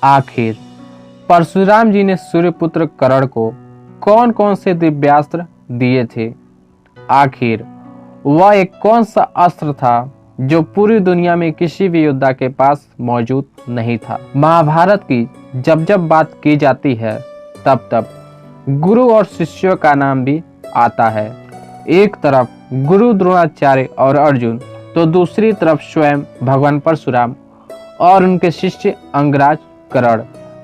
आखिर परशुराम जी ने सूर्यपुत्र कर्ण को कौन कौन से दिव्यास्त्र दिए थे? आखिर वह एक कौन सा अस्त्र था जो पूरी दुनिया में किसी भी योद्धा के पास मौजूद नहीं था? महाभारत की जब जब बात की जाती है तब तब गुरु और शिष्यों का नाम भी आता है। एक तरफ गुरु द्रोणाचार्य और अर्जुन, तो दूसरी तरफ स्वयं भगवान परशुराम और उनके शिष्य अंगराज कर्ण।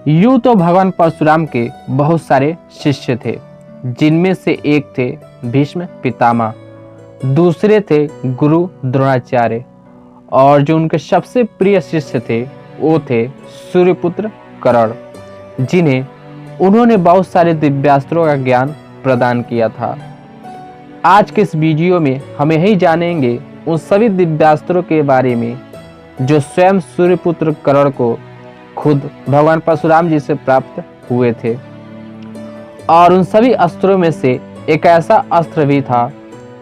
यूं तो भगवान परशुराम के बहुत सारे शिष्य थे, जिनमें से एक थे भीष्म पितामह, दूसरे थे गुरु द्रोणाचार्य और जो उनके सबसे प्रिय शिष्य थे वो थे सूर्यपुत्र कर्ण, जिन्हें उन्होंने बहुत सारे दिव्यास्त्रों का ज्ञान प्रदान किया था। आज के इस वीडियो में हम यही जानेंगे उन सभी दिव्यास्त्रों के बारे में जो स्वयं सूर्यपुत्र कर्ण को खुद भगवान परशुराम जी से प्राप्त हुए थे। और उन सभी अस्त्रों में से एक ऐसा अस्त्र भी था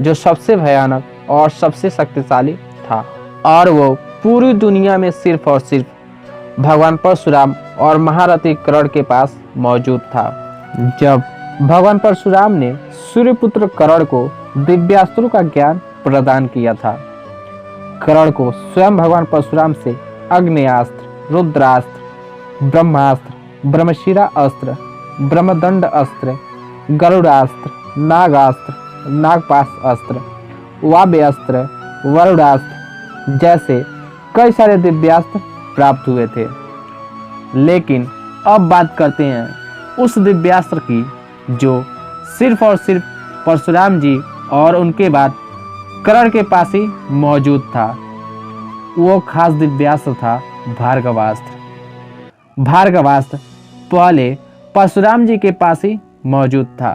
जो सबसे भयानक और सबसे शक्तिशाली था, और वो पूरी दुनिया में सिर्फ और सिर्फ भगवान परशुराम और महारथी कर्ण के पास मौजूद था। जब भगवान परशुराम ने सूर्यपुत्र कर्ण को दिव्यास्त्रों का ज्ञान प्रदान किया था, कर्ण को स्वयं भगवान परशुराम से अग्नेयास्त्र, रुद्रास्त्र, ब्रह्मास्त्र, ब्रह्मशिरा अस्त्र, ब्रह्मदंड अस्त्र, गरुड़ास्त्र, नागास्त्र, नागपाश अस्त्र, वाव्य अस्त्र, वरुणास्त्र जैसे कई सारे दिव्यास्त्र प्राप्त हुए थे। लेकिन अब बात करते हैं उस दिव्यास्त्र की जो सिर्फ और सिर्फ परशुराम जी और उनके बाद कर्ण के पास ही मौजूद था। वो खास दिव्यास्त्र था भार्गवास्त्र। भार्गवास्त्र पहले परशुराम जी के पास ही मौजूद था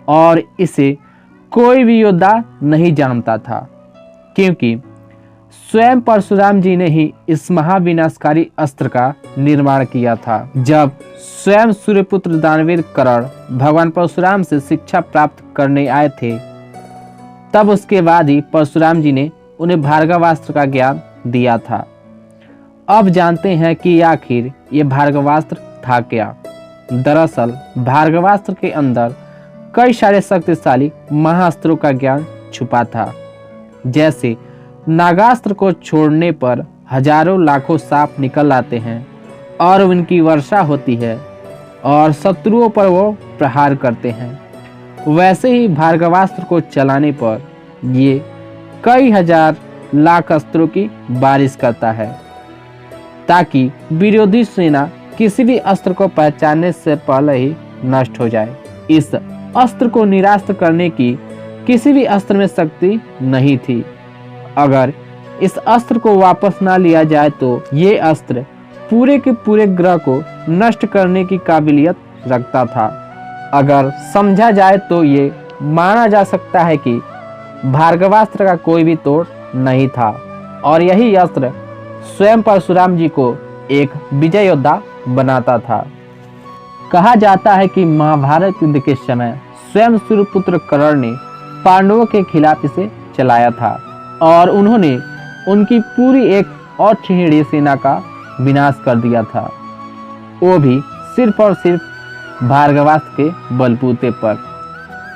और इसे कोई भी योद्धा नहीं जानता था, क्योंकि स्वयं परशुराम जी ने ही इस महाविनाशकारी अस्त्र का निर्माण किया था। जब स्वयं सूर्यपुत्र दानवीर कर्ण भगवान परशुराम से शिक्षा प्राप्त करने आए थे, तब उसके बाद ही परशुराम जी ने उन्हें भार्गवास्त्र का ज्ञान दिया था। अब जानते हैं कि आखिर ये भार्गवास्त्र था क्या। दरअसल भार्गवास्त्र के अंदर कई सारे शक्तिशाली महाअस्त्रों का ज्ञान छुपा था। जैसे नागास्त्र को छोड़ने पर हजारों लाखों सांप निकल आते हैं और उनकी वर्षा होती है और शत्रुओं पर वो प्रहार करते हैं, वैसे ही भार्गवास्त्र को चलाने पर ये कई हजार लाख अस्त्रों की बारिश करता है, ताकि विरोधी सेना किसी भी अस्त्र को पहचानने से पहले ही नष्ट हो जाए। इस अस्त्र को निरास्त करने की किसी भी अस्त्र में शक्ति नहीं थी। अगर इस अस्त्र को वापस ना लिया जाए तो ये अस्त्र पूरे के पूरे ग्रह को नष्ट करने की काबिलियत रखता था। अगर समझा जाए तो ये माना जा सकता है कि भार्गवास्त्र का कोई भी तोड़ नहीं था और यही अस्त्र स्वयं परशुराम जी को एक विजय योद्धा बनाता था। कहा जाता है कि महाभारत युद्ध के समय स्वयं सूर्यपुत्र कर्ण ने पांडवों के खिलाफ इसे चलाया था और उन्होंने उनकी पूरी एक और छिहड़ी सेना का विनाश कर दिया था, वो भी सिर्फ और सिर्फ भार्गवास्त्र के बलबूते पर।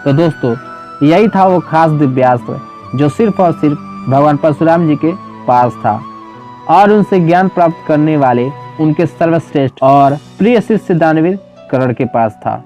तो दोस्तों, यही था वो खास दिव्यास्त्र जो सिर्फ और सिर्फ भगवान परशुराम जी के पास था और उनसे ज्ञान प्राप्त करने वाले उनके सर्वश्रेष्ठ और प्रिय शिष्य दानवीर कर्ण के पास था।